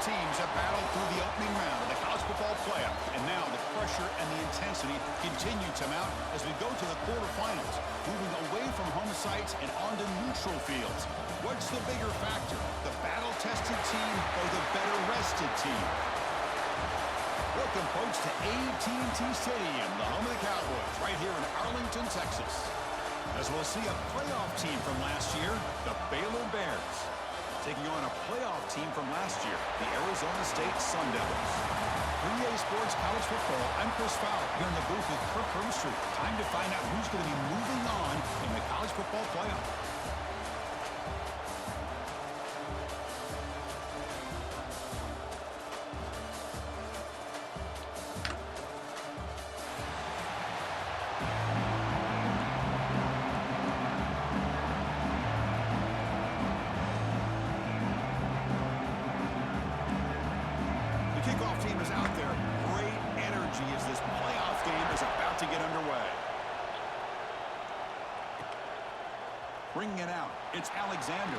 teams have battled through the opening round of the college football playoff, and now the pressure and the intensity continue to mount as we go to the quarterfinals, moving away from home sites and onto neutral fields. What's the bigger factor, the battle-tested team or the better-rested team? Welcome, folks, to AT&T Stadium, the home of the Cowboys, right here in Arlington, Texas. As we'll see a playoff team from last year, the Baylor Bears, taking on a playoff team from last year, the Arizona State Sun Devils. 3A Sports College Football, I'm Chris Fowler, here in the booth with Kirk Herbstreit. Time to find out who's going to be moving on in the college football playoff. Kickoff team is out there. Great energy as this playoff game is about to get underway. Bringing it out, it's Alexander.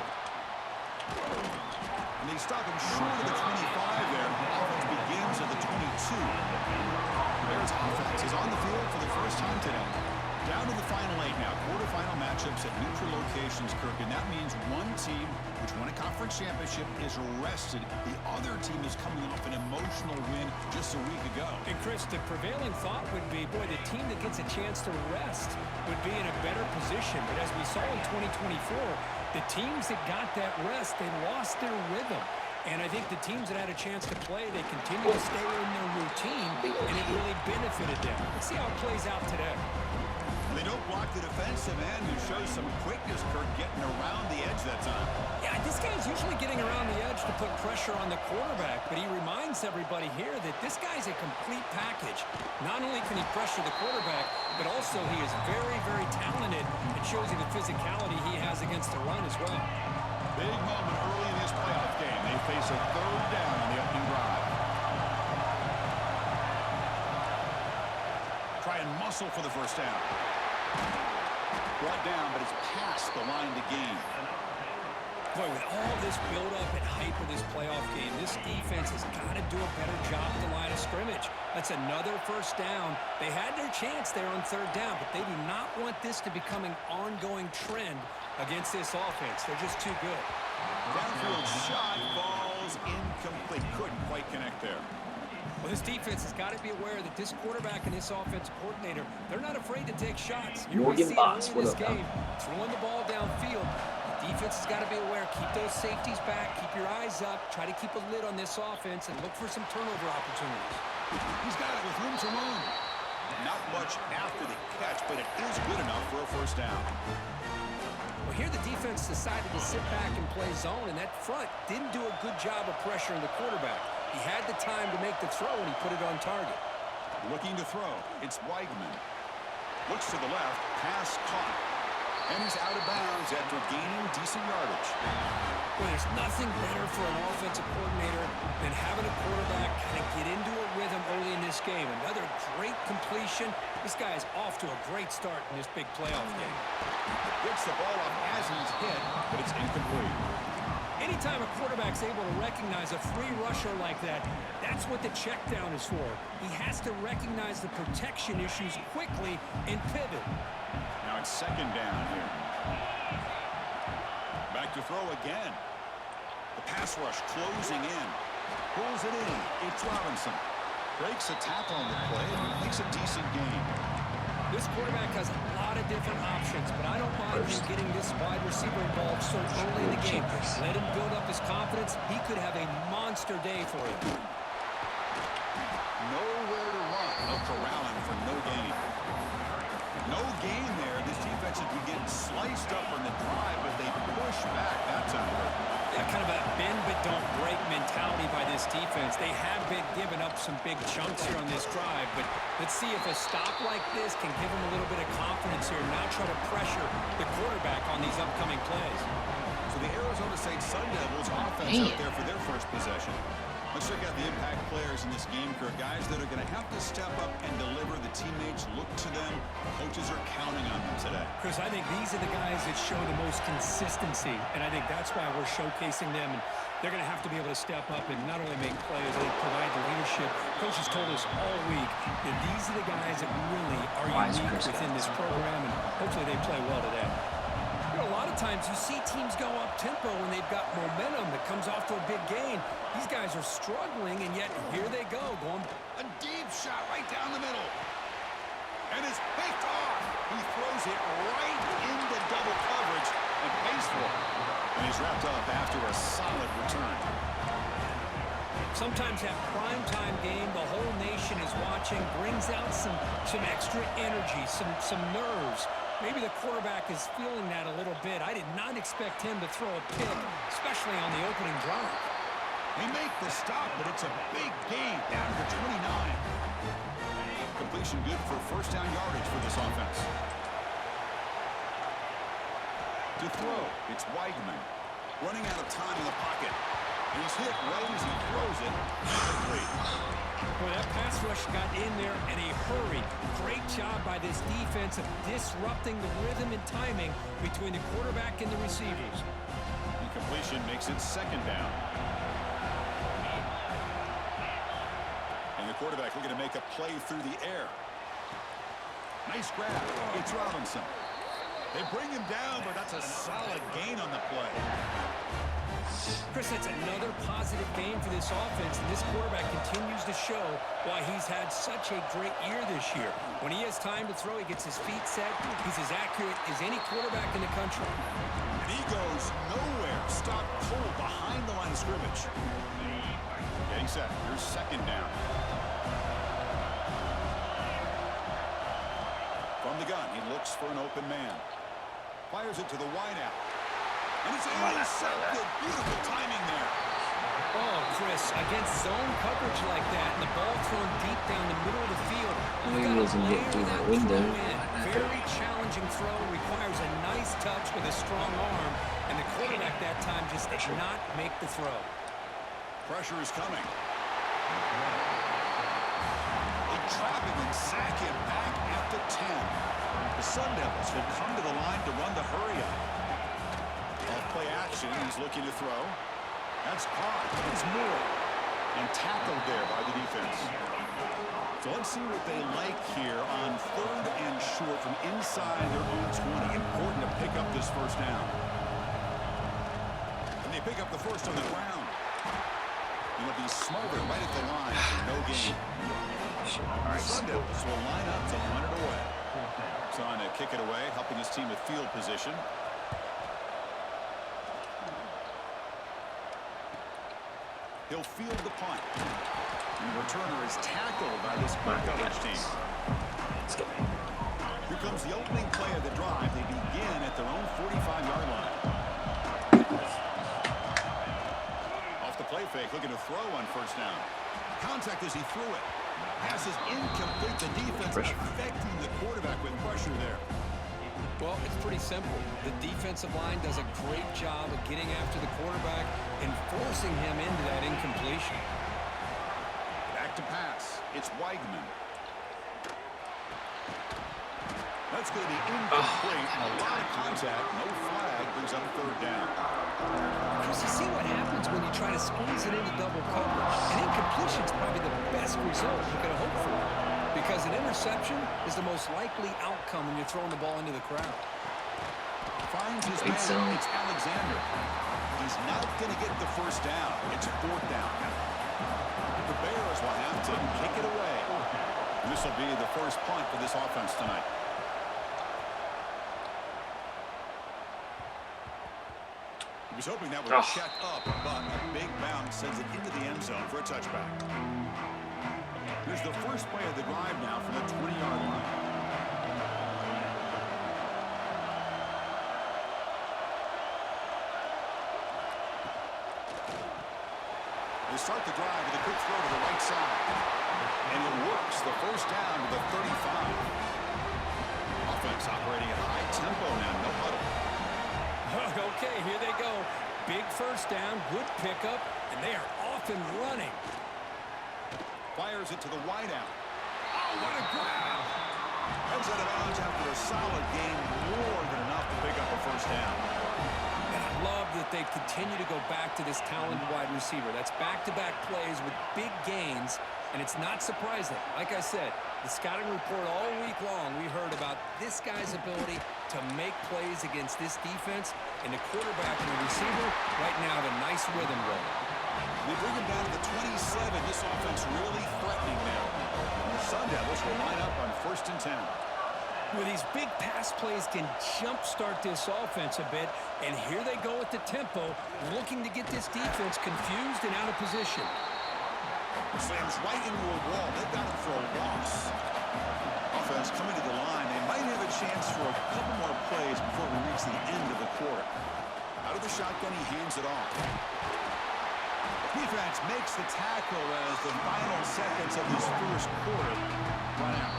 And they stop him short of the 25 there. Offense begins at the 22. The Bears offense is on the field for the first time today. Down to the final 8 now. Quarterfinal matchups at neutral locations, Kirk. And that means one team which won a conference championship is rested. The other team is coming off an emotional win just a week ago. And Chris, the prevailing thought would be, boy, the team that gets a chance to rest would be in a better position. But as we saw in 2024, the teams that got that rest, they lost their rhythm. And I think the teams that had a chance to play, they continue to stay in their routine, and it really benefited them. Let's see how it plays out today. They don't block the defensive end, who shows some quickness, Kirk, getting around the edge that time. Yeah, this guy's usually getting around the edge to put pressure on the quarterback, but he reminds everybody here that this guy's a complete package. Not only can he pressure the quarterback, but also he is very, very talented. It shows you the physicality he has against the run as well. Big moment early in this playoff game. They face a third down on the opening drive. Try and muscle for the first down. Brought down, but it's past the line to gain. Boy, with all this build-up and hype of this playoff game, this defense has got to do a better job at the line of scrimmage. That's another first down. They had their chance there on third down, but they do not want this to become an ongoing trend against this offense. They're just too good. Downfield shot falls incomplete. Couldn't quite connect there. Well, this defense has got to be aware that this quarterback and this offensive coordinator, they're not afraid to take shots. You're going to see it in this game, throwing the ball downfield. The defense has got to be aware. Keep those safeties back. Keep your eyes up. Try to keep a lid on this offense and look for some turnover opportunities. He's got it with room to run. Not much after the catch, but it is good enough for a first down. Well, here the defense decided to sit back and play zone, and that front didn't do a good job of pressuring the quarterback. He had the time to make the throw, and he put it on target. Looking to throw. It's Weigman. Looks to the left. Pass caught. And he's out of bounds after gaining decent yardage. Well, there's nothing better for an offensive coordinator than having a quarterback kind of get into a rhythm early in this game. Another great completion. This guy is off to a great start in this big playoff game. Gets the ball off as he's hit, but it's incomplete. Anytime a quarterback's able to recognize a free rusher like that, that's what the check down is for. He has to recognize the protection issues quickly and pivot. Now it's second down here. Back to throw again. The pass rush closing in. Pulls it in. It's Robinson. Breaks a tackle on the play and makes a decent gain. This quarterback has a lot of different options, but I don't mind him getting this wide receiver involved so early in the game. Let him build up his confidence. He could have a monster day for you. Nowhere to run. No corralling for no gain. No gain there. This defense has been getting sliced up on the drive, but they push back that time. Yeah, kind of a bend but don't break mentality by this defense. They have been giving up some big chunks here on this drive, but let's see if a stop like this can give them a little bit of confidence here and now try to pressure the quarterback on these upcoming plays. So the Arizona State Sun Devils offense out there for their first possession. Let's check out the impact players in this game, Kirk. Guys that are going to have to step up and deliver the teammates teammates look to them. Coaches are counting on them today. Chris, I think these are the guys that show the most consistency, and I think that's why we're showcasing them. And they're going to have to be able to step up and not only make plays, they provide the leadership. Coaches told us all week that these are the guys that really are unique within this program, and hopefully they play well today. You know, a lot of times you see teams go up-tempo when they've got momentum that comes off to a big gain. These guys are struggling, and yet here they go, going a deep shot right down the middle. And it's picked off. He throws it right into double coverage and pays for it. And he's wrapped up after a solid return. Sometimes that primetime game, the whole nation is watching, brings out some extra energy, some nerves. Maybe the quarterback is feeling that a little bit. I did not expect him to throw a pick, especially on the opening drive. They make the stop, but it's a big gain down to 29. Completion good for first down yardage for this offense. To throw, it's Weigman. Running out of time in the pocket. He's hit right as he throws it. Complete. Boy, that pass rush got in there in a hurry. Great job by this defense of disrupting the rhythm and timing between the quarterback and the receivers. Incompletion makes it second down. And the quarterback looking to make a play through the air. Nice grab. It's Robinson. They bring him down, but that's a solid gain on the play. Chris, that's another positive game for this offense, and this quarterback continues to show why he's had such a great year this year. When he has time to throw, he gets his feet set. He's as accurate as any quarterback in the country. And he goes nowhere. Stopped cold behind the line of scrimmage. Getting set. Here's second down. From the gun, he looks for an open man. Fires it to the wideout. And it's intercepted. Beautiful timing there. Oh, Chris, against zone coverage like that, and the ball thrown deep down the middle of the field. He doesn't get through that window. Very challenging throw, requires a nice touch with a strong arm, and the quarterback that time just did not make the throw. Pressure is coming. They trap him and sack him back at the 10. The Sun Devils will come to the line to run the hurry up. Play action. He's looking to throw. That's caught. It's Moore. And tackled there by the defense. So let's see what they like here on third and short from inside their own 20. Important to pick up this first down. And they pick up the first on the ground. And it'll be smothered right at the line for no gain. The Sun Devils will line up to punt it away. Trying to kick it away, helping his team with field position. He'll field the punt. And the returner is tackled by this punt coverage team. Here comes the opening play of the drive. They begin at their own 45-yard line. Off the play fake, looking to throw on first down. Contact as he threw it. Pass is incomplete. The defense affecting the quarterback with pressure there. Well, it's pretty simple. The defensive line does a great job of getting after the quarterback and forcing him into that incompletion. Back to pass. It's Weigman. That's going to be incomplete. A lot of contact. No flag. Brings up third down. Chris, you see what happens when you try to squeeze it into double coverage. An incompletion is probably the best result you could hope for. Because an interception is the most likely outcome when you're throwing the ball into the crowd. Finds his man. It's Alexander. He's not going to get the first down. It's fourth down. The Bears will have to kick it away. This will be the first punt for this offense tonight. He was hoping that would check up, but a big bounce sends it into the end zone for a touchback. Here's the first play of the drive now from the 20-yard line. They start the drive with a quick throw to the right side. And it works. The first down to the 35. Offense operating at high tempo now. No huddle. Okay, here they go. Big first down, good pickup, and they are off and running. Fires it to the wideout. Oh, what a grab! they've continued to go back to this talented wide receiver. That's back-to-back plays with big gains, and it's not surprising. Like I said, the scouting report all week long, we heard about this guy's ability to make plays against this defense, and the quarterback and the receiver right now have a nice rhythm going. We bring him down to the 27. This offense really threatening now. The Sun Devils will line up on 1st and 10. Well, these big pass plays can jumpstart this offense a bit, and here they go at the tempo, looking to get this defense confused and out of position. Slams right into a wall. They've got him for a loss. Offense coming to the line. They might have a chance for a couple more plays before we reach the end of the quarter. Out of the shotgun, he hands it off. Defense makes the tackle as the final seconds of this first quarter run out.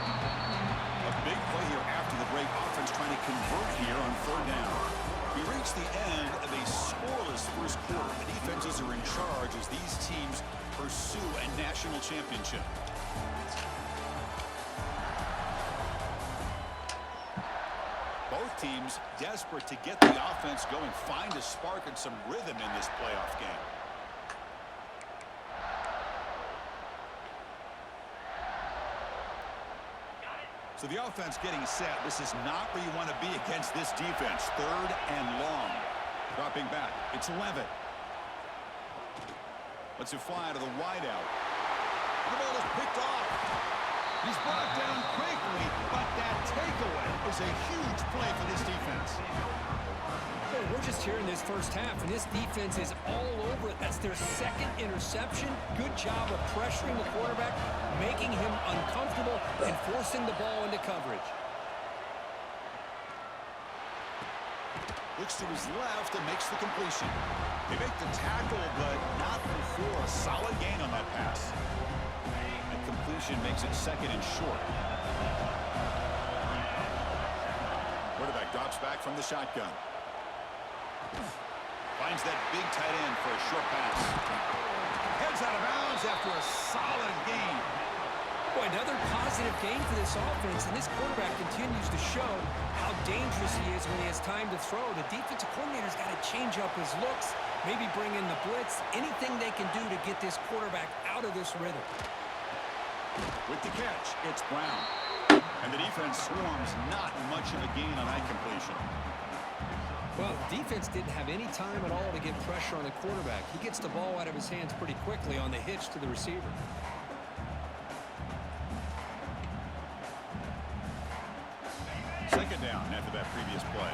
A big play here after the break. Offense trying to convert here on 3rd down. We reach the end of a scoreless first quarter. The defenses are in charge as these teams pursue a national championship. Both teams desperate to get the offense going, find a spark and some rhythm in this playoff game. So the offense getting set. This is not where you want to be against this defense. 3rd and long. Dropping back. It's Levitt. Lets it fly to the wideout. The ball is picked off. He's brought down quickly, but that takeaway is a huge play for this defense. Hey, we're just here in this first half, and this defense is all over it. That's their 2nd interception. Good job of pressuring the quarterback, making him uncomfortable, and forcing the ball into coverage. Looks to his left and makes the completion. They make the tackle, but not before a solid gain on that pass. And completion makes it 2nd and short. Quarterback drops back from the shotgun. Finds that big tight end for a short pass. Heads out of bounds after a solid gain. Boy, another positive gain for this offense, and this quarterback continues to show how dangerous he is when he has time to throw. The defensive coordinator's got to change up his looks, maybe bring in the blitz, anything they can do to get this quarterback out of this rhythm. With the catch, it's Brown. And the defense swarms, not much of a gain on that completion. Well, the defense didn't have any time at all to get pressure on the quarterback. He gets the ball out of his hands pretty quickly on the hitch to the receiver. Second down after that previous play.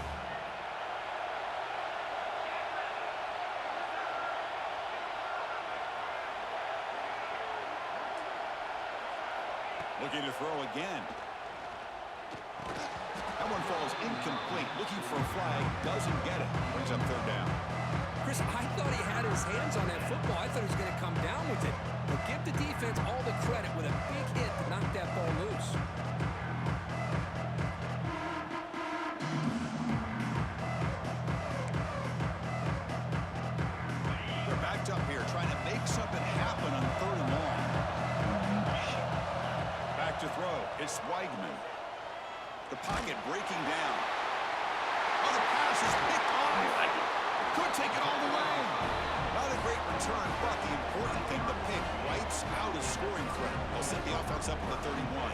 Looking to throw again. That one falls incomplete. Looking for a flag. Doesn't get it. Brings up 3rd down. Chris, I thought he had his hands on that football. I thought he was going to come down with it. But give the defense all the credit with a big hit to knock that ball loose. They're backed up here trying to make something happen on 3rd and long. Back to throw. It's Weigman. The pocket breaking down. Oh, the pass is picked off. Could take it all the way. Not a great return, but the important thing, the pick wipes out a scoring threat. They'll set the offense up at the 31.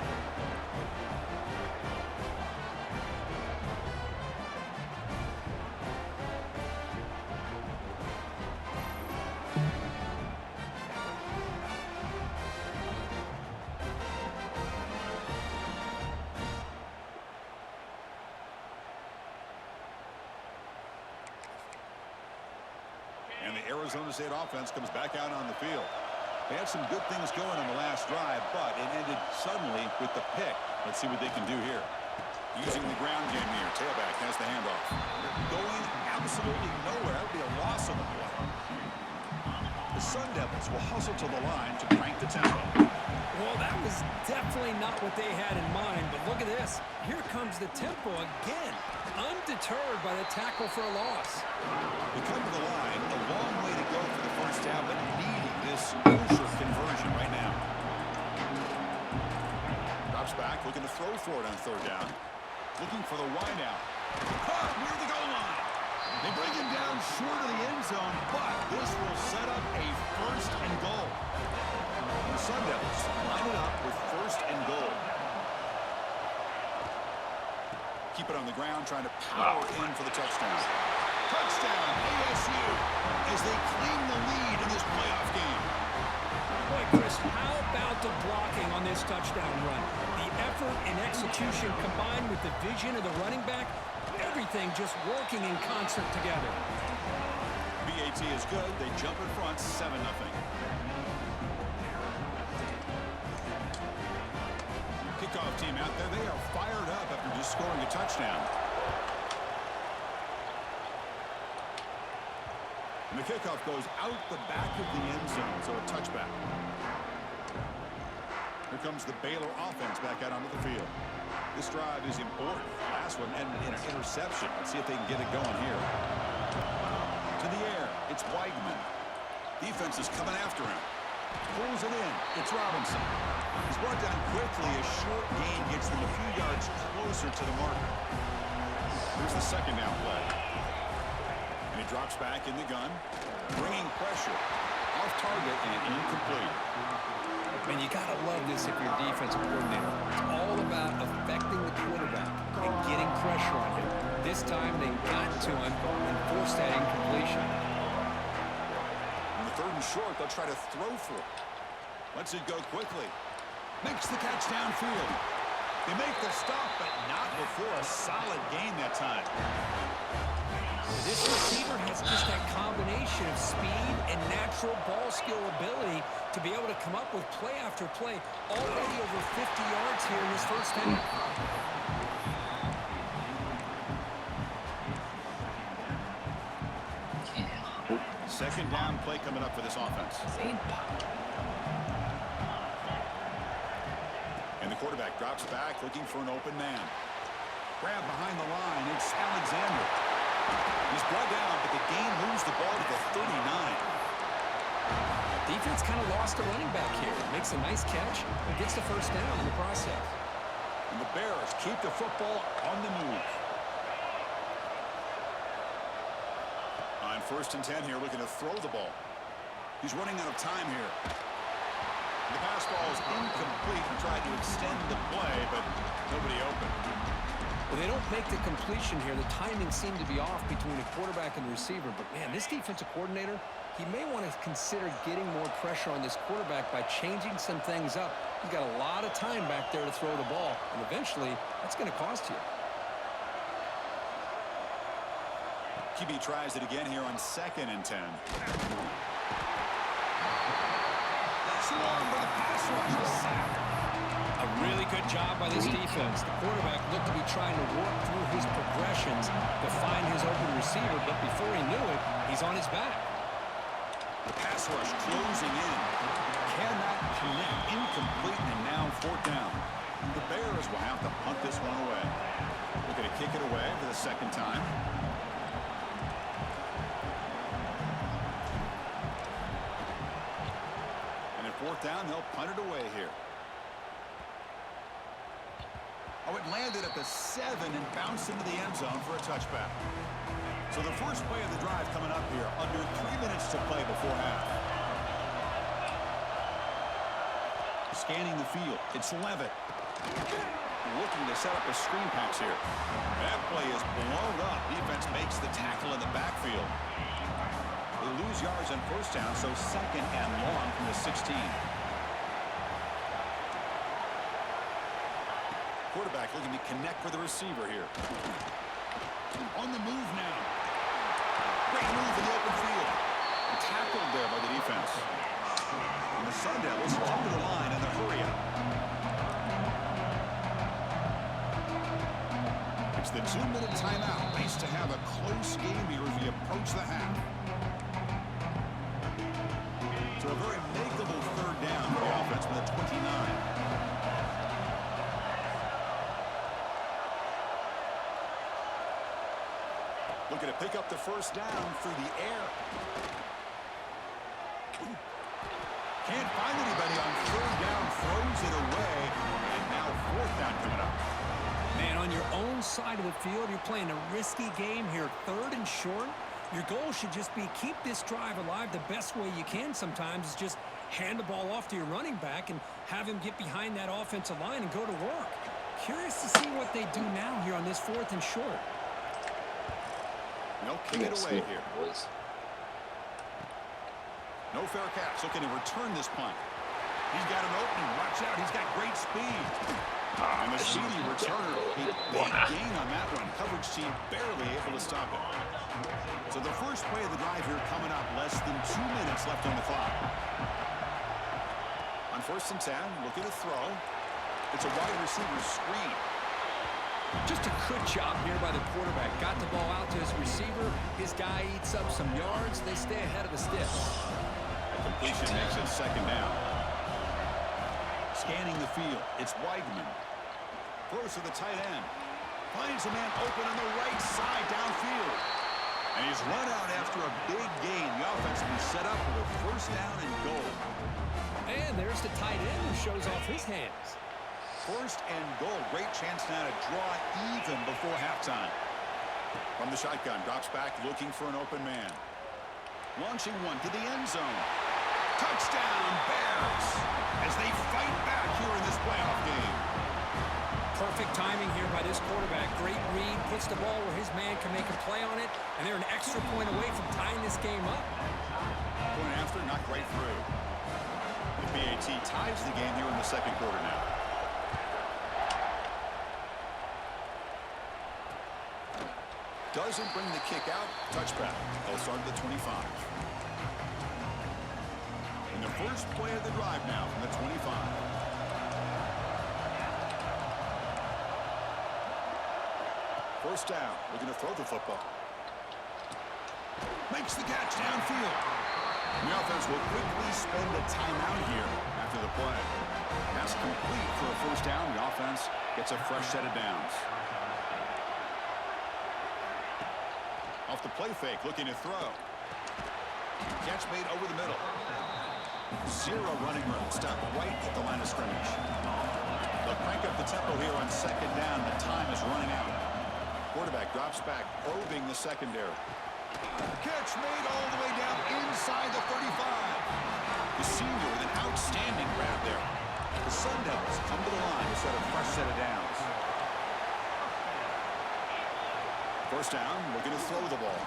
And the Arizona State offense comes back out on the field. They had some good things going on the last drive, but it ended suddenly with the pick. Let's see what they can do here. Using the ground game here. Tailback has the handoff. Going absolutely nowhere. That would be a loss on the play. The Sun Devils will hustle to the line to crank the tempo. Well, that was definitely not what they had in mind, but look at this. Here comes the tempo again, undeterred by the tackle for a loss. We come to the line, a long way to go for the first down, but needing this crucial conversion right now. Drops back, looking to throw for it on 3rd down. Looking for the wideout. Caught near the goal line. They bring him down short of the end zone, but this will set up a 1st and goal. The Sun Devils line it up with 1st and goal. Keep it on the ground, trying to power in for the touchdown. Touchdown, ASU, as they claim the lead in this playoff game. Boy, Chris, how about the blocking on this touchdown run? The effort and execution combined with the vision of the running back, everything just working in concert together. BAT is good. They jump in front, 7-0. Kickoff team out there. They are fired up after just scoring a touchdown. And the kickoff goes out the back of the end zone, so a touchback. Here comes the Baylor offense back out onto the field. This drive is important. Last one ended in an interception. Let's see if they can get it going here. To the air, it's Weigman. Defense is coming after him. Pulls it in. It's Robinson. He's brought down quickly. A short gain gets them a few yards closer to the marker. Here's the second down play. And he drops back in the gun, bringing pressure. Off target and incomplete. And you got to love this if you're a defensive coordinator. It's all about affecting the quarterback and getting pressure on him. This time they got to him and forced that incompletion. On the 3rd and short, they'll try to throw for it. Lets it go quickly. Makes the catch downfield. They make the stop, but not before a solid gain that time. This receiver has just that combination of speed and natural ball skill ability to be able to come up with play after play. Already over 50 yards here in this first half. Second down play coming up for this offense. And the quarterback drops back looking for an open man. Grab behind the line. It's Alexander. He's brought down, but the gain moves the ball to the 39. Defense kind of lost a running back here. Makes a nice catch and gets the first down in the process. And the Bears keep the football on the move. On 1st and 10 here, looking to throw the ball. He's running out of time here. The pass ball is incomplete and tried to extend the play, but nobody open. Well, they don't make the completion here. The timing seemed to be off between the quarterback and the receiver. But, man, this defensive coordinator, he may want to consider getting more pressure on this quarterback by changing some things up. He's got a lot of time back there to throw the ball. And eventually, that's going to cost you. QB tries it again here on 2nd and 10. Swarmed by the pass rush. A really good job by this defense. The quarterback looked to be trying to work through his progressions to find his open receiver, but before he knew it, he's on his back. The pass rush closing in. Cannot connect. Incomplete, and now 4th down. The Bears will have to punt this one away. They're going to kick it away for the 2nd time. And at 4th down, they'll punt it away here. Oh, it landed at the 7 and bounced into the end zone for a touchback. So the first play of the drive coming up here, under 3 minutes to play before half. Scanning the field, it's Levitt. Looking to set up a screen pass here. That play is blown up. Defense makes the tackle in the backfield. They lose yards on 1st down, so 2nd and long from the 16. Quarterback looking to connect with the receiver here. On the move now. Great move in the open field. Tackled there by the defense. And the Sun Devils come to the line in the hurry up. It's the 2-minute timeout. Nice to have a close game here as we approach the half. So a very makeable 3rd down for the offense with a 29. Looking to pick up the first down through the air. Can't find anybody on 3rd down, throws it away, and now 4th down coming up. Man, on your own own side of the field. You're playing a risky game here, 3rd and short. Your goal should just be keep this drive alive. The best way you can sometimes is just hand the ball off to your running back and have him get behind that offensive line and go to work. Curious to see what they do now here on this 4th and short. They'll kick it away here. No fair catch. Looking to return this punt. He's got an opening. Watch out. He's got great speed. And the speedy returner, a big gain on that one. Coverage team barely able to stop it. So the first play of the drive here coming up. Less than 2 minutes left on the clock. On 1st and 10, looking to throw. It's a wide receiver screen. Just a good job here by the quarterback. Got the ball out to his receiver. His guy eats up some yards. They stay ahead of the sticks. A completion makes it 2nd down. Scanning the field. It's Weidman. Throws to the tight end. Finds a man open on the right side downfield. And he's run out after a big gain. The offense will be set up with a 1st down and goal. And there's the tight end who shows off his hands. 1st and goal. Great chance now to draw even before halftime. From the shotgun, drops back looking for an open man. Launching one to the end zone. Touchdown, Bears, as they fight back here in this playoff game. Perfect timing here by this quarterback. Great read, puts the ball where his man can make a play on it, and they're an extra point away from tying this game up. Point after, not right through. The BAT ties the game here in the 2nd quarter now. Doesn't bring the kick out. Touchback. They'll start at the 25. And the first play of the drive now from the 25. First down. Looking to throw the football. Makes the catch downfield. The offense will quickly spend a timeout here after the play. Pass complete for a 1st down. The offense gets a fresh set of downs. Off the play fake, looking to throw. Catch made over the middle. 0 running room. Stop right at the line of scrimmage. They'll crank up the tempo here on 2nd down. The time is running out. Quarterback drops back, probing the secondary. Catch made all the way down inside the 35. The senior with an outstanding grab there. The Sun Devils come to the line to set a fresh set of downs. 1st down, looking to throw the ball.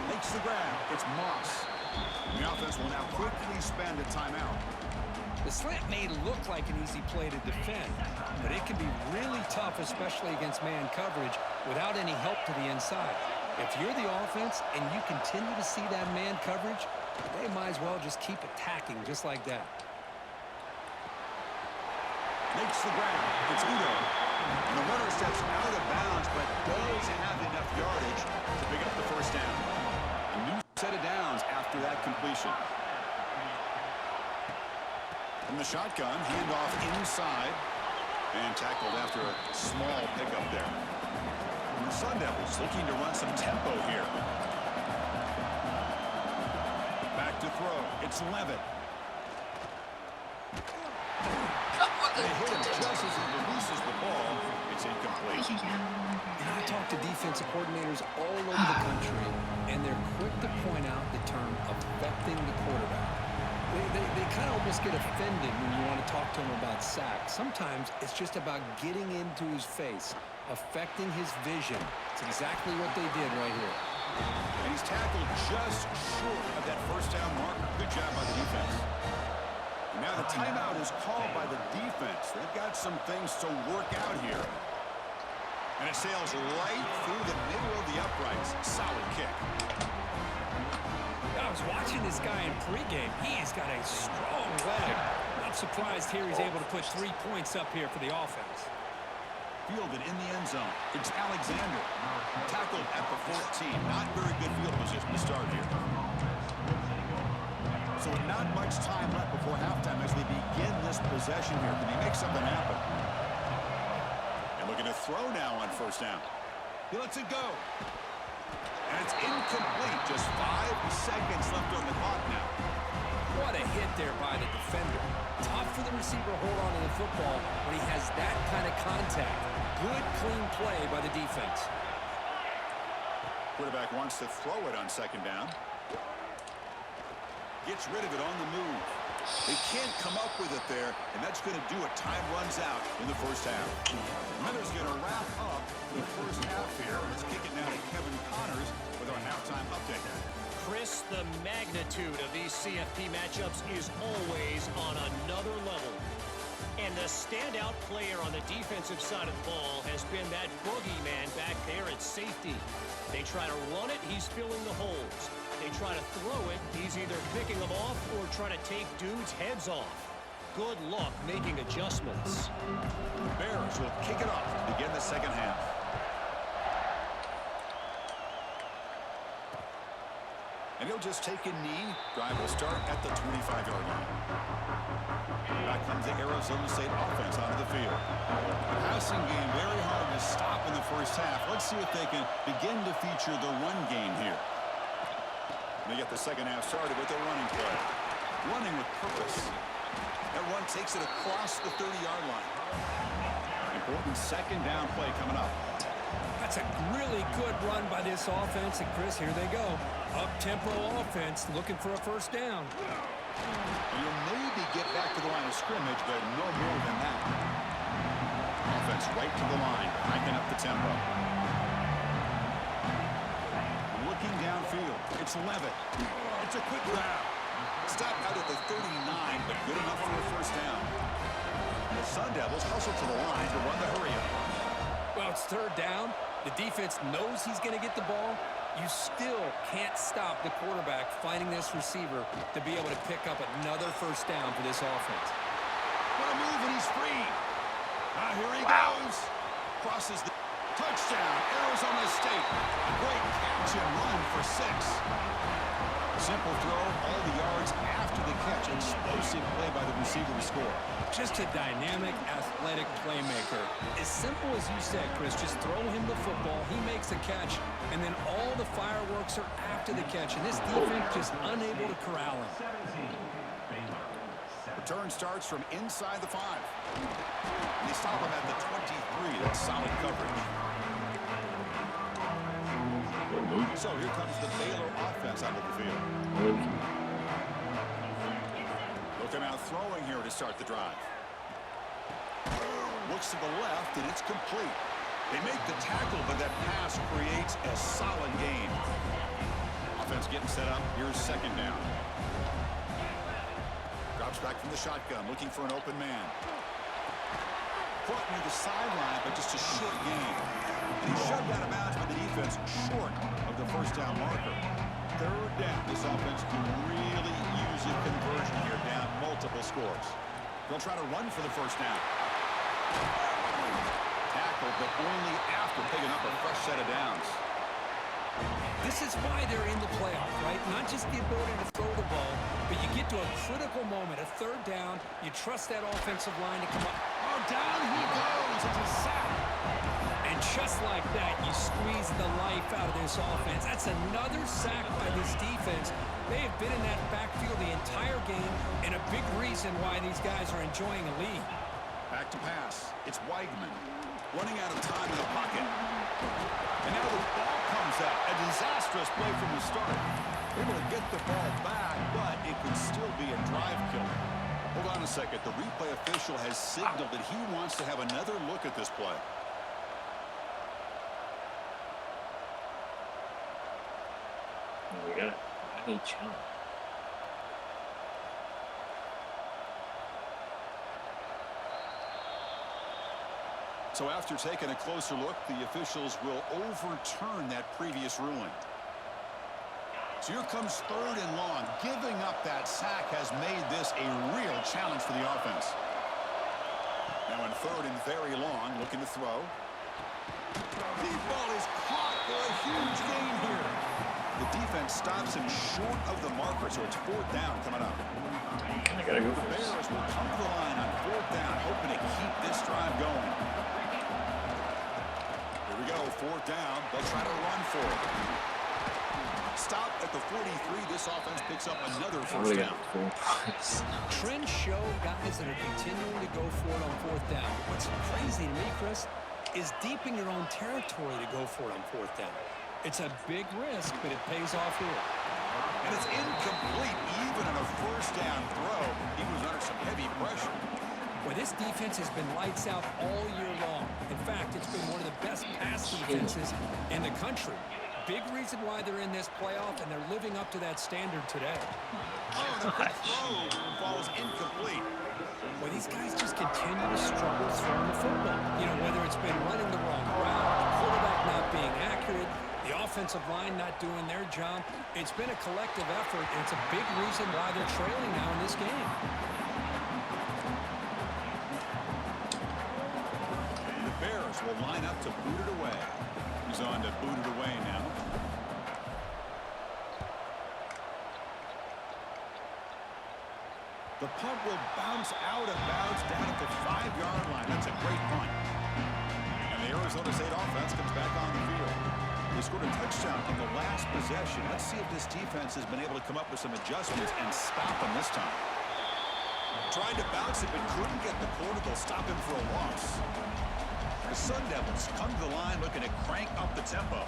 Makes the grab. It's Moss. The offense will now quickly spend a timeout. The slant may look like an easy play to defend, but it can be really tough, especially against man coverage, without any help to the inside. If you're the offense and you continue to see that man coverage, they might as well just keep attacking just like that. Makes the grab. It's Udo. And the runner steps out of bounds, but does have enough yardage to pick up the 1st down. A new set of downs after that completion. From the shotgun, handoff inside. And tackled after a small pickup there. And the Sun Devils looking to run some tempo here. Back to throw. It's Levitt. They hit him just as he releases the ball. It's incomplete. And I talk to defensive coordinators all over the country, and they're quick to point out the term affecting the quarterback. They kind of almost get offended when you want to talk to them about sacks. Sometimes it's just about getting into his face, affecting his vision. It's exactly what they did right here. And he's tackled just short of that 1st down marker. Good job by the defense. And now the timeout is called by the defense. They've got some things to work out here. And it sails right through the middle of the uprights. Solid kick. I was watching this guy in pregame. He's got a strong leg. Not surprised here he's able to put 3 points up here for the offense. Fielded in the end zone. It's Alexander. Tackled at the 14. Not very good field position to start here. So not much time left before halftime as they begin this possession here. Can he make something happen? And looking to throw now on 1st down. He lets it go. And it's incomplete. Just 5 seconds left on the clock now. What a hit there by the defender. Tough for the receiver to hold on to the football when he has that kind of contact. Good, clean play by the defense. Quarterback wants to throw it on second down. Gets rid of it on the move. They can't come up with it there, and that's going to do it. Time runs out in the first half. Miller's going to wrap up the first half here. Let's kick it now to Kevin Connors with our halftime update. Chris, the magnitude of these CFP matchups is always on another level. And the standout player on the defensive side of the ball has been that boogeyman back there at safety. They try to run it, he's filling the holes. They try to throw it, he's either picking them off or trying to take dudes' heads off. Good luck making adjustments. The Bears will kick it off to begin the second half. And he'll just take a knee. Drive will start at the 25-yard line. Back comes the Arizona State offense onto the field. The passing game very hard to stop in the first half. Let's see if they can begin to feature the run game here. They get the second half started with their running play. Running with purpose. That run takes it across the 30-yard line. Important second down play coming up. That's a really good run by this offense. And, Chris, here they go. Up-tempo offense looking for a first down. You'll maybe get back to the line of scrimmage, but no more than that. Offense right to the line, hiking up the tempo. Looking downfield, it's Levitt. It's a quick grab. Stopped out at the 39, but good enough for a first down. The Sun Devils hustle to the line to run the hurry-up. Well, it's third down. The defense knows he's going to get the ball. You still can't stop the quarterback finding this receiver to be able to pick up another first down for this offense. What a move, and he's free. Here he goes. Crosses the touchdown, Arizona State. A great catch and run for 6. Simple throw, all the yards after the catch. Explosive play by the receiver to score. Just a dynamic, athletic playmaker. As simple as you said, Chris, just throw him the football, he makes a catch, and then all the fireworks are after the catch, and this defense just unable to corral him. Return starts from inside the 5. They stop him at the 23. That's solid coverage. So here comes the Baylor offense out of the field. Looking out throwing here to start the drive. Looks to the left, and it's complete. They make the tackle, but that pass creates a solid gain. Offense getting set up. Here's second down. Drops back from the shotgun, looking for an open man. Caught near the sideline, but just a short gain. And he's shoved out of bounds by the defense, short of the first down marker. Third down. This offense can really use a conversion here, down multiple scores. They'll try to run for the first down. Tackle, but only after picking up a fresh set of downs. This is why they're in the playoff, right? Not just the ability to throw the ball, but you get to a critical moment, a third down, you trust that offensive line to come up. Oh, down he goes. It's a sack. And just like that, you squeeze the life out of this offense. That's another sack by this defense. They have been in that backfield the entire game, and a big reason why these guys are enjoying a lead. Back to pass. It's Weigman. Running out of time in the pocket. And now the ball comes out. A disastrous play from the start. Able to get the ball back, but it could still be a drive killer. Hold on a second. The replay official has signaled that he wants to have another look at this play. We got a challenge. So after taking a closer look, the officials will overturn that previous ruling. So here comes third and long. Giving up that sack has made this a real challenge for the offense. Now in third and very long, looking to throw. The ball is caught for a huge gain here. The defense stops him short of the marker, so it's fourth down coming up. I gotta go The first. Bears will come to the line on fourth down, hoping to keep this drive going. Here we go, fourth down. They'll try to run for it. Stop at the 43. This offense picks up another I first really down. got 4 points. Trends show guys that are continuing to go for it on fourth down. What's crazy to me, Chris, is deep in your own territory to go for it on fourth down. It's a big risk, but it pays off here. And it's incomplete. Even on a first down throw, he was under some heavy pressure. Well, this defense has been lights out all year long. In fact, it's been one of the best pass defenses in the country. Big reason why they're in this playoff, and they're living up to that standard today. Oh, the quick throw falls incomplete. Well, these guys just continue to struggle throwing the football. You know, whether it's been running the wrong route, the quarterback not being accurate, the offensive line not doing their job. It's been a collective effort, and it's a big reason why they're trailing now in this game. And the Bears will line up to boot it away. He's on to boot it away now. The punt will bounce out of bounds down at the 5-yard line. That's a great punt. And the Arizona State offense comes back on the field. They scored a touchdown on the last possession. Let's see if this defense has been able to come up with some adjustments and stop them this time. Trying to bounce it, but couldn't get the corner. They'll stop him for a loss. The Sun Devils come to the line looking to crank up the tempo.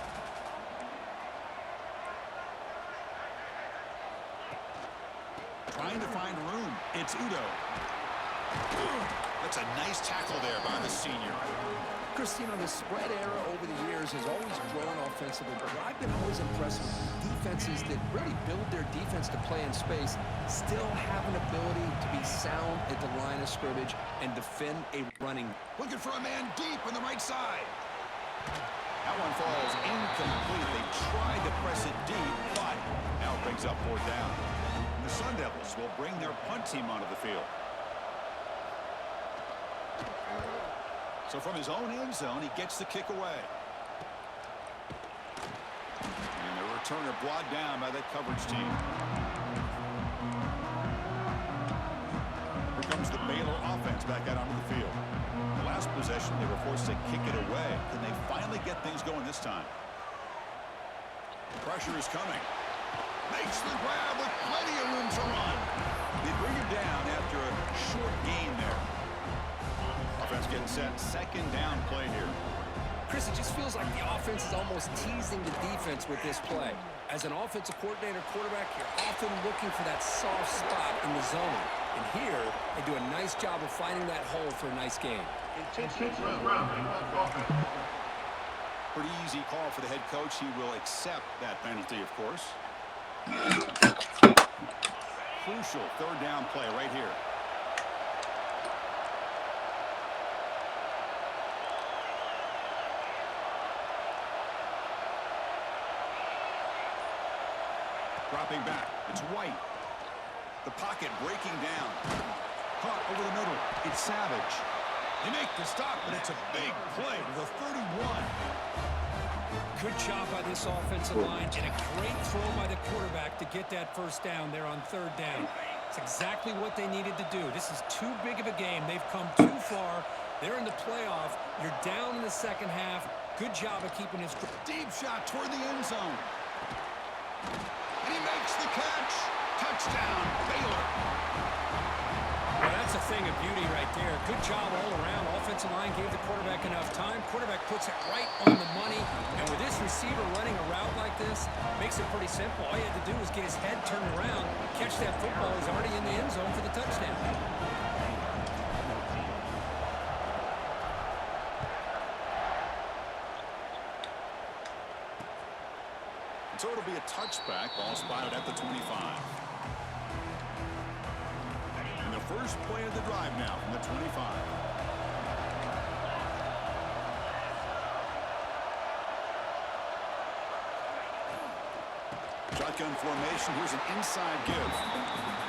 Trying to find room. It's Udo. That's a nice tackle there by the senior. Chris, you know, the spread era over the years has always grown offensively, but I've been always impressed with defenses that really build their defense to play in space, still have an ability to be sound at the line of scrimmage and defend a running. Looking for a man deep on the right side. That one falls incomplete. They tried to press it deep, but now it brings up fourth down. The Sun Devils will bring their punt team onto the field. So from his own end zone, he gets the kick away. And the returner brought down by that coverage team. Here comes the Baylor offense back out onto the field. The last possession, they were forced to kick it away. Can they finally get things going this time? Pressure is coming. Makes the grab with plenty of room to run. They bring him down after a short gain there. Offense getting set. Second down play here. Chris, it just feels like the offense is almost teasing the defense with this play. As an offensive coordinator, quarterback, you're often looking for that soft spot in the zone. And here, they do a nice job of finding that hole for a nice game. Pretty easy call for the head coach. He will accept that penalty, of course. Crucial third down play right here. Dropping back. It's White. The pocket breaking down. Caught over the middle. It's Savage. They make the stop, but it's a big play to the 31. Good job by this offensive line and a great throw by the quarterback to get that first down there on third down. It's exactly what they needed to do. This is too big of a game. They've come too far. They're in the playoff. You're down in the second half. Good job of keeping his Deep shot toward the end zone. And he makes the catch. Touchdown, Baylor. Well, that's a thing of beauty right there. Good job all around. Offensive line gave the quarterback enough time. Quarterback puts it right on the money. And with this receiver running a route like this, makes it pretty simple. All you had to do was get his head turned around, catch that football. He's already in the end zone for the touchdown. So it'll be a touchback. Ball spotted at the 25. And the first play of the drive now from the 25. Shotgun formation. Here's an inside give.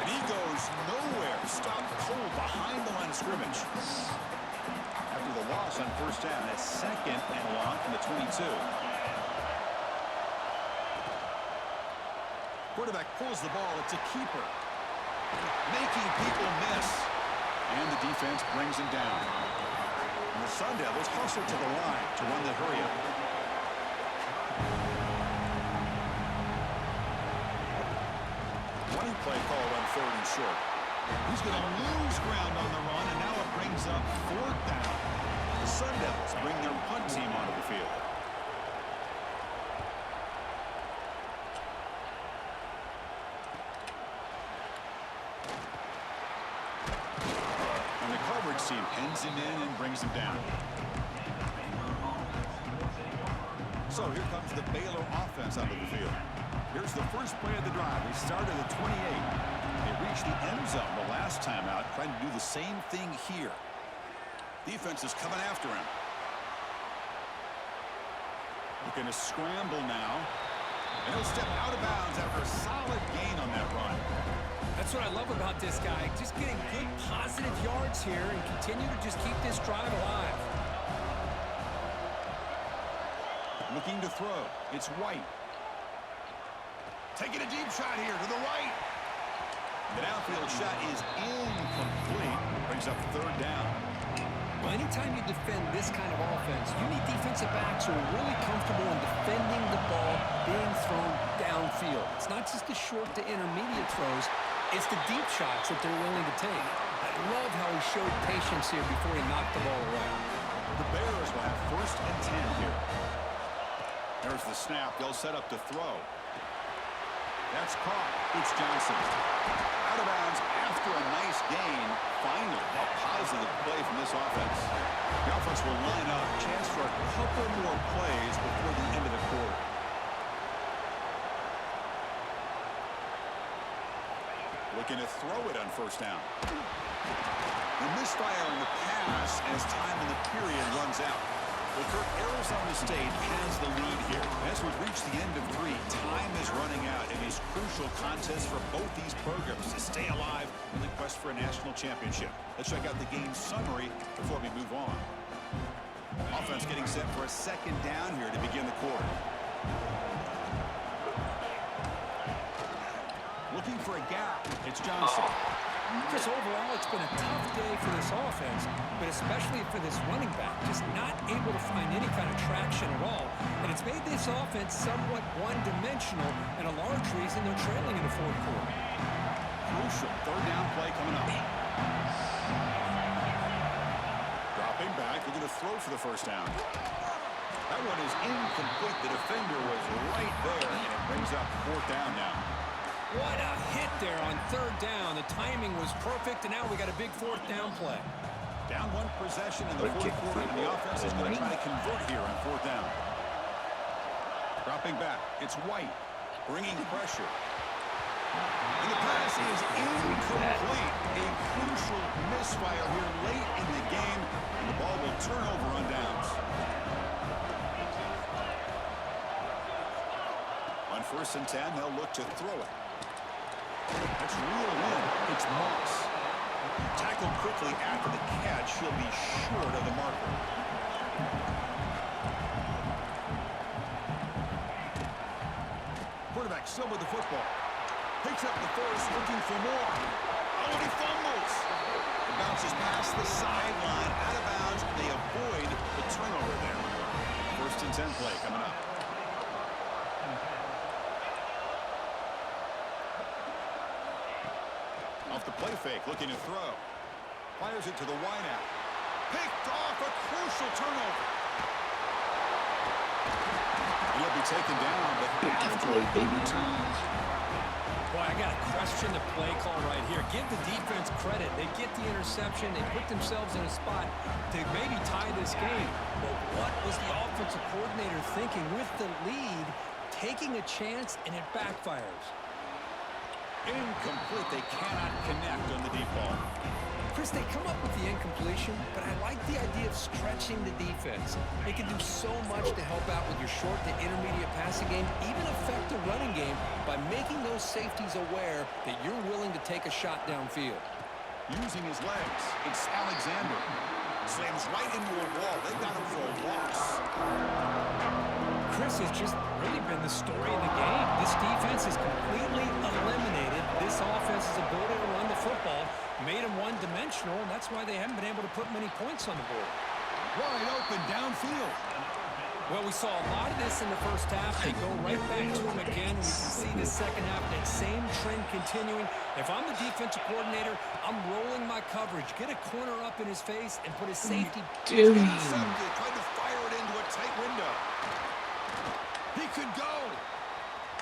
And he goes nowhere. Stopped cold behind the line of scrimmage. After the loss on first down, a second and long from the 22. Quarterback pulls the ball. It's a keeper. Making people miss. And the defense brings him down. And the Sun Devils hustle to the line to run the hurry-up. play called on 3rd and short. He's going to lose ground on the run, and now it brings up 4th down. The Sun Devils bring their punt team onto the field. And the coverage team pins him in and brings him down. So here comes the Baylor offense onto the field. Here's the first play of the drive. They started at 28. They reached the end zone the last time out, trying to do the same thing here. Defense is coming after him. Looking to scramble now. And he'll step out of bounds after a solid gain on that run. That's what I love about this guy. Just getting good positive yards here and continue to just keep this drive alive. Looking to throw. It's White. Taking a deep shot here to the right. The downfield shot is incomplete. Brings up 3rd down. Well, anytime you defend this kind of offense, you need defensive backs who are really comfortable in defending the ball being thrown downfield. It's not just the short to intermediate throws. It's the deep shots that they're willing to take. I love how he showed patience here before he knocked the ball away. The Bears will have 1st and 10 here. There's the snap. They'll set up to throw. That's caught. It's Johnson. Out of bounds after a nice gain. Finally, a positive play from this offense. The offense will line up. Chance for a couple more plays before the end of the quarter. Looking to throw it on 1st down. The misfire on the pass as time in the period runs out. Well, Kirk, Arizona State has the lead here. As we reach the end of 3, time is running out in this crucial contest for both these programs to stay alive in the quest for a national championship. Let's check out the game summary before we move on. Offense getting set for a 2nd down here to begin the quarter. Looking for a gap. It's Johnson. Chris, overall, it's been a tough day for this offense, but especially for this running back, just not able to find any kind of traction at all. And it's made this offense somewhat one-dimensional, and a large reason they're trailing in the 4th quarter. Crucial 3rd down play coming up. Dropping back, looking to throw for the 1st down. That one is incomplete. The defender was right there, and it brings up 4th down now. What a hit there on 3rd down. The timing was perfect, and now we got a big 4th down play. Down 1 possession in the 4th quarter, and the offense is going to try to convert here on 4th down. Dropping back, it's White, bringing pressure. And the pass is incomplete. A crucial misfire here late in the game, and the ball will turn over on downs. On 1st and 10, they'll look to throw it. That's real in. It's Moss. Tackled quickly after the catch. He'll be short of the marker. Quarterback still with the football. Picks up the first, looking for more. Oh, and he fumbles. It bounces past the sideline, out of bounds. They avoid the turnover there. 1st and 10 play coming up. Off the play fake, looking to throw. Fires it to the wideout. Picked off, a crucial turnover. He'll be taken down, but after a big return. Boy, I got to question the play call right here. Give the defense credit. They get the interception. They put themselves in a spot to maybe tie this game. But what was the offensive coordinator thinking with the lead, taking a chance, and it backfires? Incomplete. They cannot connect on the deep ball. Chris, they come up with the incompletion, but I like the idea of stretching the defense. They can do so much to help out with your short to intermediate passing game, even affect the running game by making those safeties aware that you're willing to take a shot downfield. Using his legs, it's Alexander. Slams right into a wall. They got him for a loss. Chris has just really been the story of the game. This defense has completely eliminated this offense's ability to run the football, made them one-dimensional, and that's why they haven't been able to put many points on the board. Wide open downfield. Well, we saw a lot of this in the first half. They go right back to him again. We can see the second half, that same trend continuing. If I'm the defensive coordinator, I'm rolling my coverage. Get a corner up in his face and put his safety. Intercepted, tried to fire it into a tight window. He could go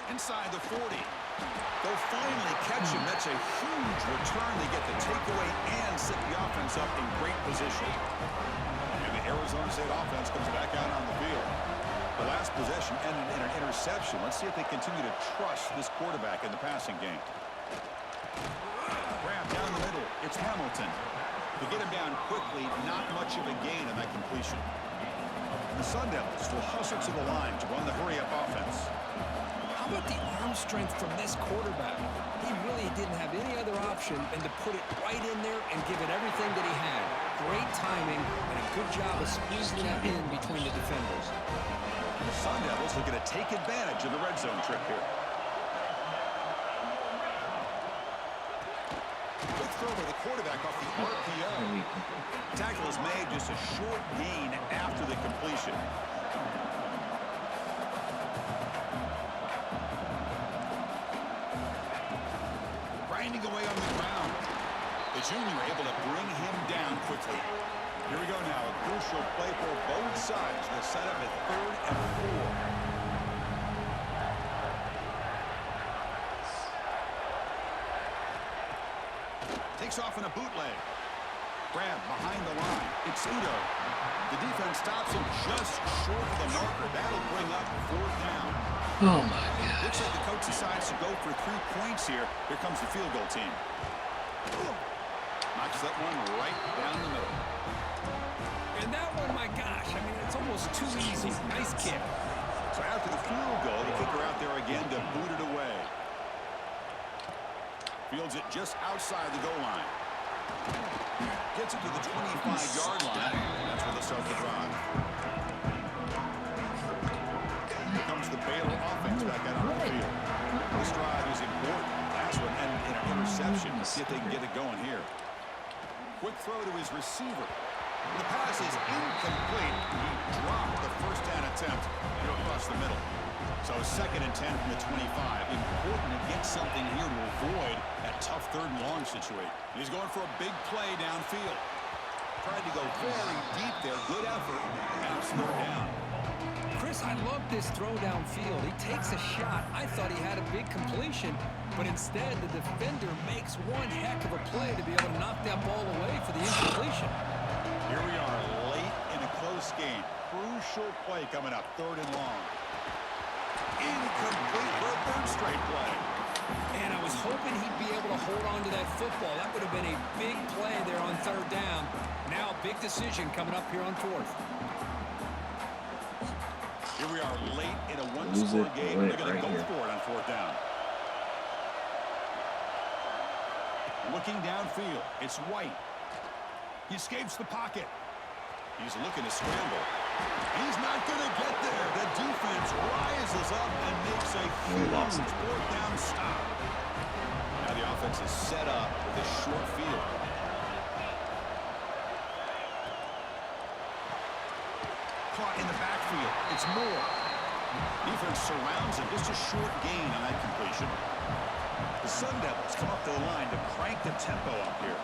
inside the 40. They'll finally catch him. That's a huge return. They get the takeaway and set the offense up in great position. And the Arizona State offense comes back out on the field. The last possession ended in an interception. Let's see if they continue to trust this quarterback in the passing game. Grab down the middle. It's Hamilton. To get him down quickly, not much of a gain on that completion. The Sun Devils will hustle to the line to run the hurry-up offense. How about the arm strength from this quarterback? He really didn't have any other option than to put it right in there and give it everything that he had. Great timing and a good job of squeezing that in between the defenders. The Sun Devils are going to take advantage of the red zone trip here. Quick throw by the quarterback off the RPO. Tackle is made, just a short gain after the completion. Grinding away on the ground. The junior able to bring him down quickly. Here we go now. A crucial play for both sides. They'll set up at 3rd and 4. Takes off in a bootleg. Grab behind the line. It's Udo. The defense stops him just short of the marker. That'll bring up 4th down. Oh my God. Looks like the coach decides to go for 3 points here. Here comes the field goal team. Knocks that one right down the middle. And that one, my gosh, I mean, it's almost too easy. Nice kick. So after the field goal, the kicker out there again to boot it away. Fields it just outside the goal line. Gets it to the 25-yard line. That's where they start the drive. Here comes the Baylor offense back out on the field. This drive is important. Last one ended in an interception. Let's see if they can get it going here. Quick throw to his receiver. The pass is incomplete. He dropped the first down attempt across the middle. So 2nd and 10 from the 25. Important to get something here to avoid that tough 3rd and long situation. He's going for a big play downfield. Tried to go very deep there. Good effort. Now it's 3rd down. Chris, I love this throw downfield. He takes a shot. I thought he had a big completion, but instead the defender makes one heck of a play to be able to knock that ball away for the incompletion. Here we are late in a close game. Crucial play coming up, 3rd and long. Incomplete for a 3rd straight play. And I was hoping he'd be able to hold on to that football. That would have been a big play there on 3rd down. Now big decision coming up here on 4th. Here we are late in a 1-score game. They're going to go for it on 4th down. Looking downfield, it's White. He escapes the pocket. He's looking to scramble. He's not going to get there. The defense rises up and makes a huge 4th down stop. Now the offense is set up with a short field. Caught in the backfield. It's Moore. Defense surrounds him. Just a short gain on that completion. The Sun Devils come up to the line to crank the tempo up here.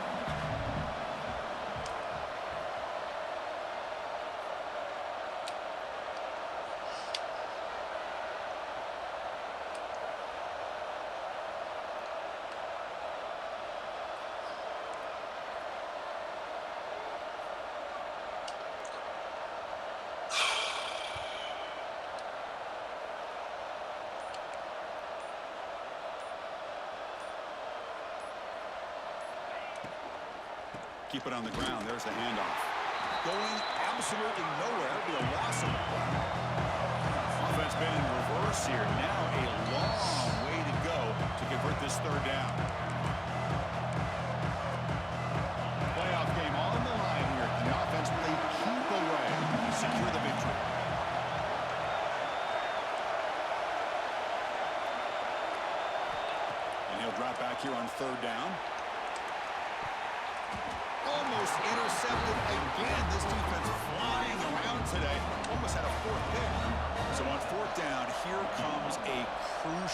Keep it on the ground. There's the handoff. Going absolutely nowhere. It'll be a loss of the play. Offense been in reverse here. Now a long way to go to convert this 3rd down. Playoff game on the line here. Can the offense play keep away to secure the victory? And he'll drop back here on 3rd down. Almost intercepted again. This defense flying around today. Almost had a 4th pick.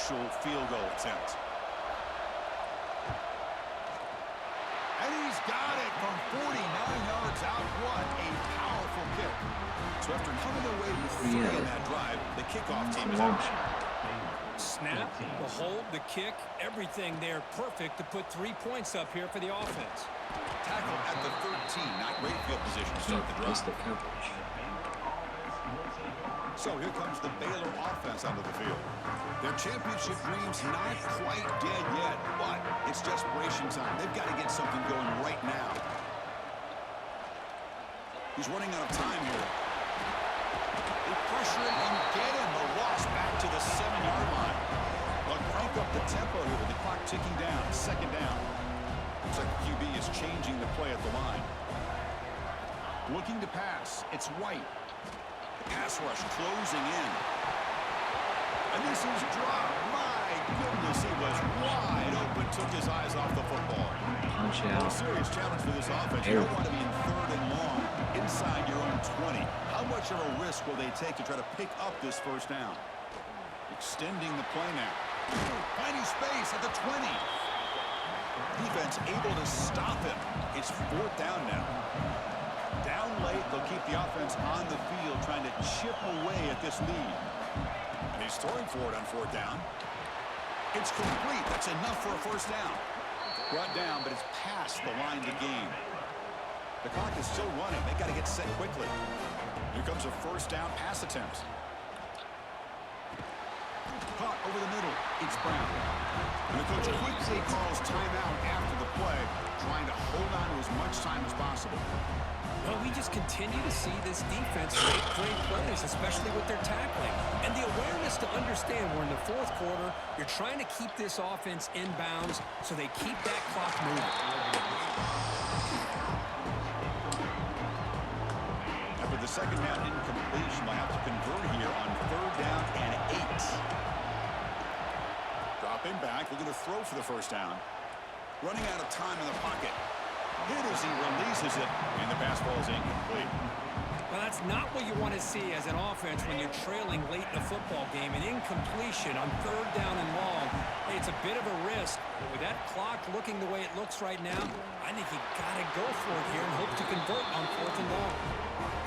initial field goal attempt. And he's got it from 49 yards out. What a powerful kick. So after coming away with 3 in that drive, the kickoff team is out. Snap, the hold, the kick, everything there perfect to put 3 points up here for the offense. Tackle at the 13. Not great field position to start the drive. The coverage. So here comes the Baylor offense onto the field. Their championship dreams not quite dead yet, but it's desperation time. They've got to get something going right now. He's running out of time here. They pressure him and get him. The loss back to the 7-yard line. They'll crank up the tempo here with the clock ticking down. 2nd down. Looks like the QB is changing the play at the line. Looking to pass. It's White. The pass rush closing in. And this is dropped. My goodness, he was wide open. Took his eyes off the football. Punch A out. serious challenge for this offense. You don't want to be in 3rd and long inside your own 20. How much of a risk will they take to try to pick up this 1st down? Extending the play now. Finding space at the 20. Defense able to stop him. It's 4th down now. Down late, they'll keep the offense on the field trying to chip away at this lead. And he's throwing for it on 4th down. It's complete. That's enough for a 1st down. Brought down, but it's past the line to gain. The clock is still running. They got to get set quickly. Here comes a 1st down pass attempt. Caught over the middle. It's Brown. And the coach quickly calls timeout after the play, trying to hold on to as much time as possible. Well, we just continue to see this defense make great plays, especially with their tackling. And the awareness to understand we're in the 4th quarter, you're trying to keep this offense in bounds so they keep that clock moving. After the 2nd down incompletion, they'll have to convert here on 3rd down and 8. Dropping back, looking to throw for the 1st down. Running out of time in the pocket. Hit as he releases it, and the pass ball is incomplete. Well, that's not what you want to see as an offense when you're trailing late in a football game. An incompletion on 3rd down and long. It's a bit of a risk. But with that clock looking the way it looks right now, I think you got to go for it here and hope to convert on 4th and long.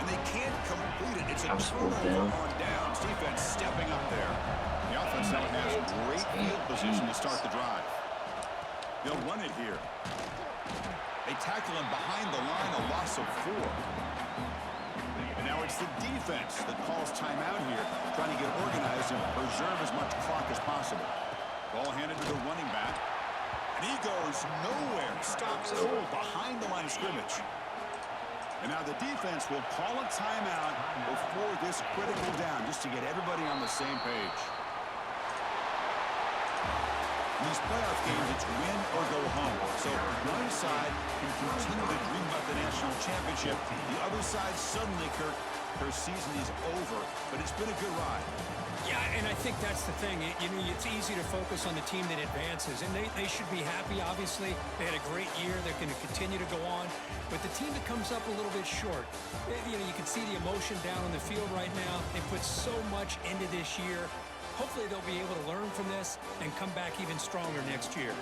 And they can't complete it. It's a turnover on downs. Defense stepping up there. The offense now has great field position to start the drive. They'll run it here. They tackle him behind the line, a loss of 4. And now it's the defense that calls timeout here, trying to get organized and preserve as much clock as possible. Ball handed to the running back. And he goes nowhere. Stops cold behind the line of scrimmage. And now the defense will call a timeout before this critical down, just to get everybody on the same page. In these playoff games, it's win or go home. So one side can continue to dream about the national championship. The other side suddenly, Kirk, her season is over. But it's been a good ride. Yeah, and I think that's the thing. You know, it's easy to focus on the team that advances, and they should be happy, obviously. They had a great year. They're going to continue to go on. But the team that comes up a little bit short, you know, you can see the emotion down on the field right now. They put so much into this year. Hopefully they'll be able to learn from this and come back even stronger next year.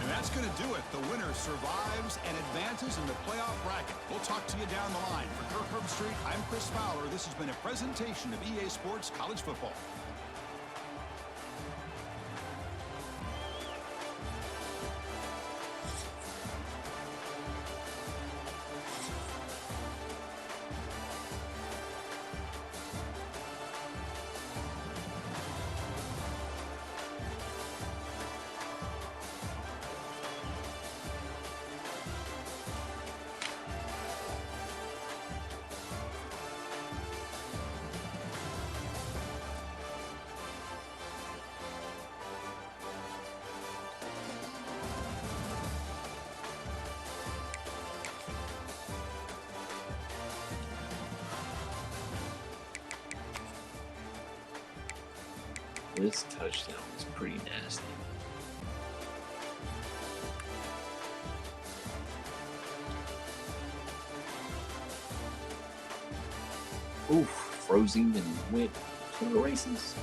And that's going to do it. The winner survives and advances in the playoff bracket. We'll talk to you down the line. For Kirk Herbstreit, I'm Chris Fowler. This has been a presentation of EA Sports College Football. This touchdown was pretty nasty. Oof, froze him and went to the races.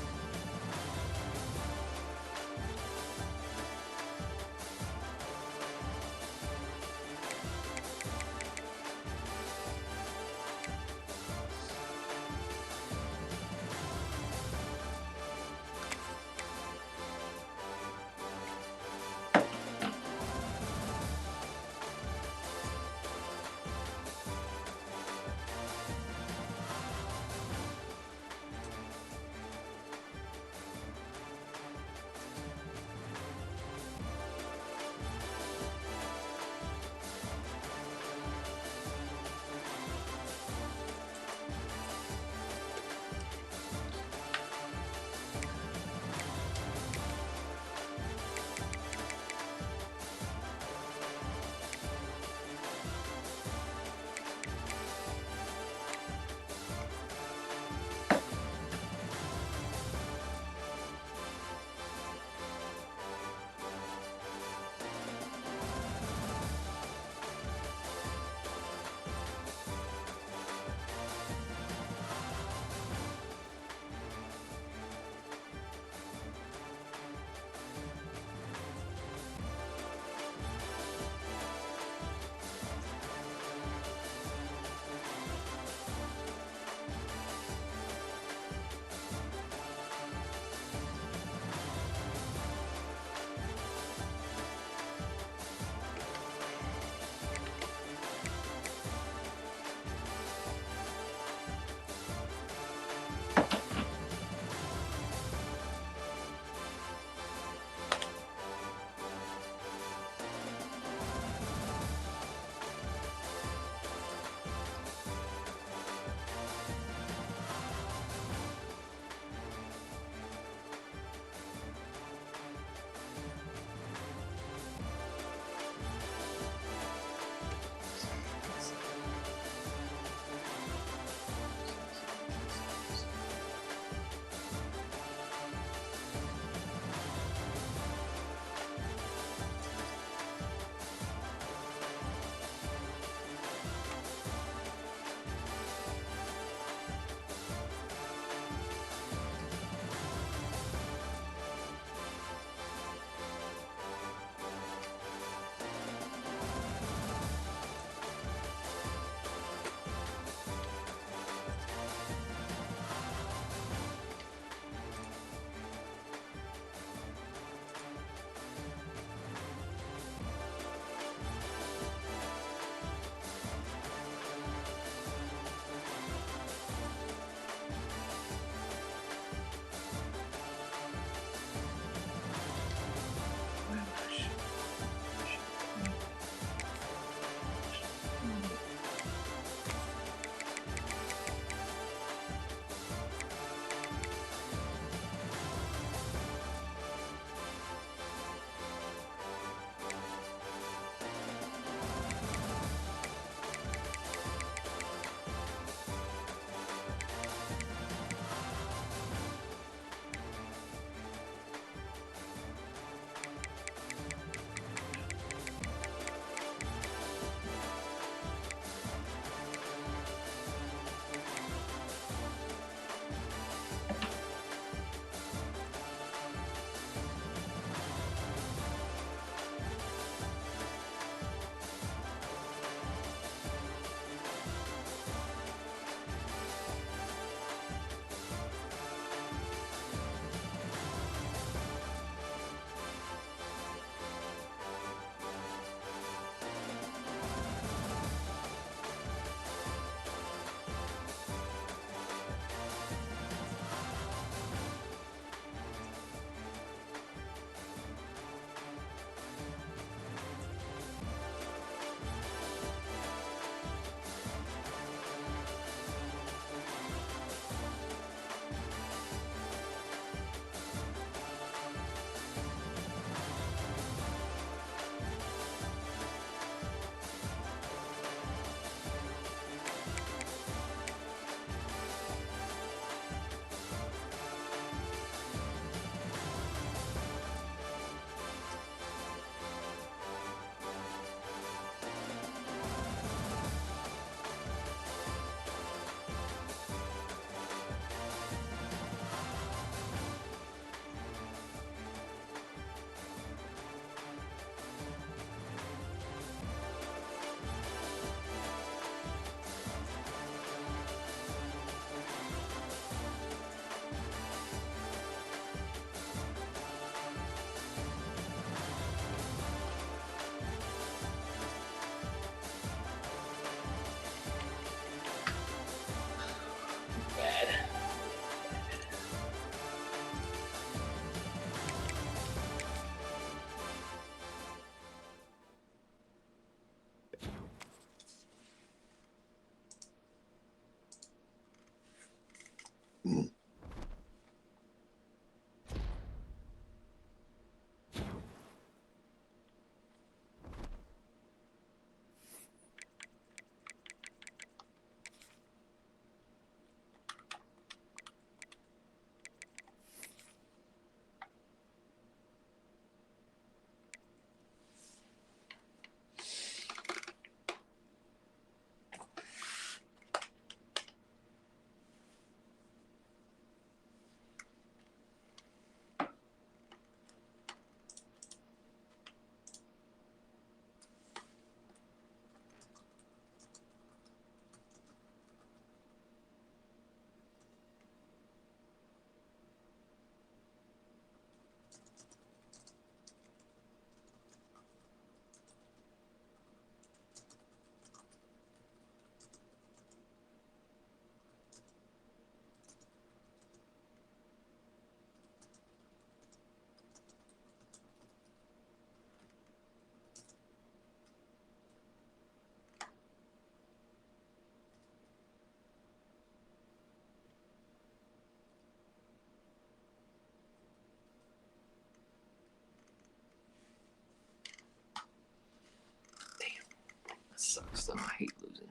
sucks though. I hate losing.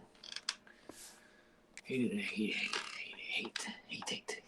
Hate it.